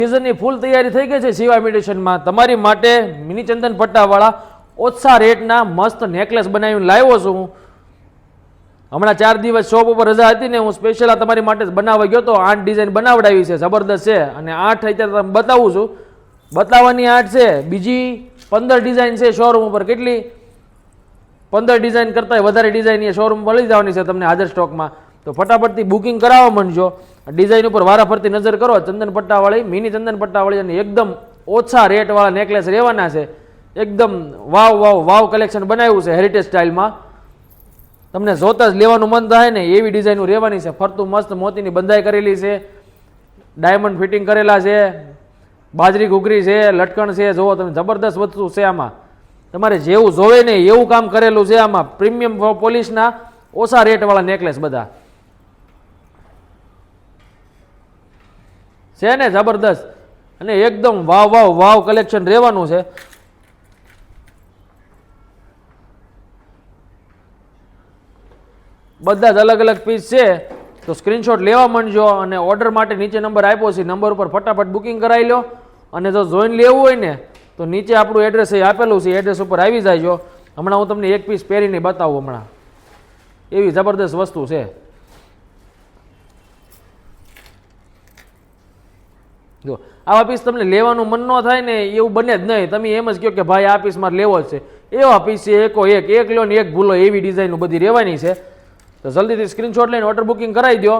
સિઝનની ફૂલ તૈયારી થઈ ગઈ છે શિવા ઇમિટેશનમાં તમારી માટે મિની ચંદન પટ્ટાવાળા ઓછા રેટના મસ્ત નેકલેસ બનાવીને લાવ્યો છું હું. હમણાં 4 દિવસ શોપ ઉપર રજા હતી ને હું સ્પેશિયલ આ તમારી માટે બનાવવા ગયો તો 8 ડિઝાઇન બનાવડાવી છે, જબરદસ્ત છે. અને 8 અત્યારે તમે બતાવું છું, બતાવવાની 8 છે, બીજી 15 ડિઝાઇન છે શોરૂમ ઉપર. કેટલી? 15 ડિઝાઇન કરતાં વધારે ડિઝાઇન એ શોરૂમ મળી જવાની છે તમને હાજર સ્ટોકમાં. તો ફટાફટથી બુકિંગ કરાવવા માંડજો. ડિઝાઇન ઉપર વારાફરતી નજર કરો. ચંદન પટ્ટાવાળી, મિની ચંદન પટ્ટાવાળી અને એકદમ ઓછા રેટવાળા નેકલેસ રહેવાના છે. એકદમ વાવ વાવ વાવ કલેક્શન બનાવ્યું છે હેરિટેજ સ્ટાઇલમાં. તમને જોતા જ લેવાનું મન થાય ને એવી ડિઝાઇનો રહેવાની છે. ફરતું મસ્ત મોતીની બંધાઈ કરેલી છે, ડાયમંડ ફિટિંગ કરેલા છે, બાજરી ઘૂઘરી છે, લટકણ છે. જુઓ તમે, જબરદસ્ત વસ્તુ છે આમાં. તમારે જેવું જોવે ને એવું કામ કરેલું છે આમાં. પ્રીમિયમ પોલિશના ઓછા રેટવાળા નેકલેસ બધા છે ને, જબરદસ્ત. અને એકદમ વાવ વાવ વાવ કલેક્શન રહેવાનું છે. બધા જ અલગ અલગ પીસ છે. તો સ્ક્રીનશોટ લેવા માંડજો અને ઓર્ડર માટે નીચે નંબર આપ્યો છે, નંબર ઉપર ફટાફટ બુકિંગ કરાવી લો. અને જો જોઈન લેવું હોય ને તો નીચે આપણું એડ્રેસ આપેલું છે, એડ્રેસ ઉપર આવી જાયજો. હમણાં હું તમને એક પીસ પહેરીને બતાવું. હમણાં એવી જબરદસ્ત વસ્તુ છે. જો આવા પીસ તમને લેવાનું મન ન થાય ને એવું બને જ નહીં. તમે એમ જ કહો કે ભાઈ આ પીસ મારે લેવો જ છે. એવા પીસ છે એકો એક લો ને એક ભૂલો એવી ડિઝાઇન બધી રહેવાની છે. તો જલ્દીથી સ્ક્રીનશોટ લઈને ઓર્ડર બુકિંગ કરાવી દો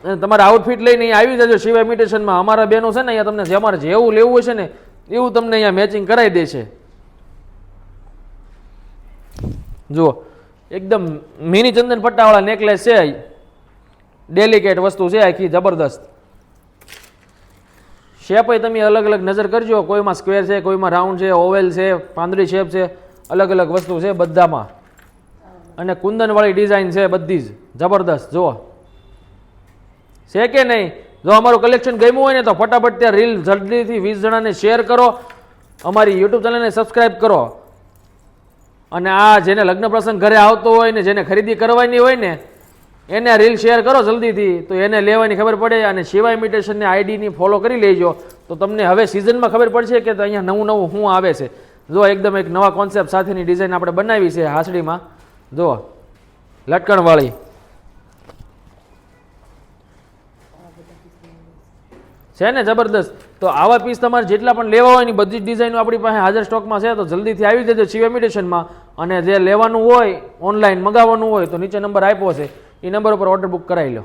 અને તમારા આઉટફિટ લઈને અહીંયા આવી જજો શિવા ઇમિટેશનમાં. અમારા બહેનો છે ને અહીંયા તમને અમારે જેવું લેવું હશે ને એવું તમને અહીંયા મેચિંગ કરાવી દેશે. જુઓ એકદમ મિની ચંદન પટ્ટાવાળા નેકલેસ છે, ડેલિકેટ વસ્તુ છે આખી, જબરદસ્ત. શેપ તમે અલગ અલગ નજર કરજો. કોઈમાં સ્ક્વેર છે, કોઈમાં રાઉન્ડ છે, ઓવેલ છે, પાંદડી શેપ છે, અલગ અલગ વસ્તુ છે બધામાં. અને કુંદનવાળી ડિઝાઇન છે બધી જ જબરદસ્ત. જુઓ છે કે નહીં? જો અમારું કલેક્શન ગમ્યું હોય ને તો ફટાફટ ત્યાં રીલ જલ્દીથી 20 જણાને શેર કરો, અમારી યુટ્યુબ ચેનલને સબસ્ક્રાઈબ કરો. અને આ જેને લગ્ન પ્રસંગ ઘરે આવતો હોય ને જેને ખરીદી કરવાની હોય ને એને આ રીલ શેર કરો જલ્દીથી, તો એને લેવાની ખબર પડે. અને શિવા ઇમિટેશનની આઈડીની ફોલો કરી લેજો તો તમને હવે સિઝનમાં ખબર પડશે કે અહીંયા નવું નવું શું આવે છે. જો એકદમ એક નવા કોન્સેપ્ટ સાથેની ડિઝાઇન આપણે બનાવી છે હાસડીમાં. જુઓ લટકણવાળી છે ને, જબરદસ્ત. તો આવા પીસ તમારે જેટલા પણ લેવા હોય ને બધી જ ડિઝાઇનો આપણી પાસે હાજર સ્ટોકમાં છે. તો જલ્દીથી આવી જજો શિવા ઇમિટેશનમાં. અને જે લેવાનું હોય ઓનલાઈન મગાવવાનું હોય તો નીચે નંબર આપ્યો છે, એ નંબર ઉપર ઓર્ડર બુક કરાવી લો.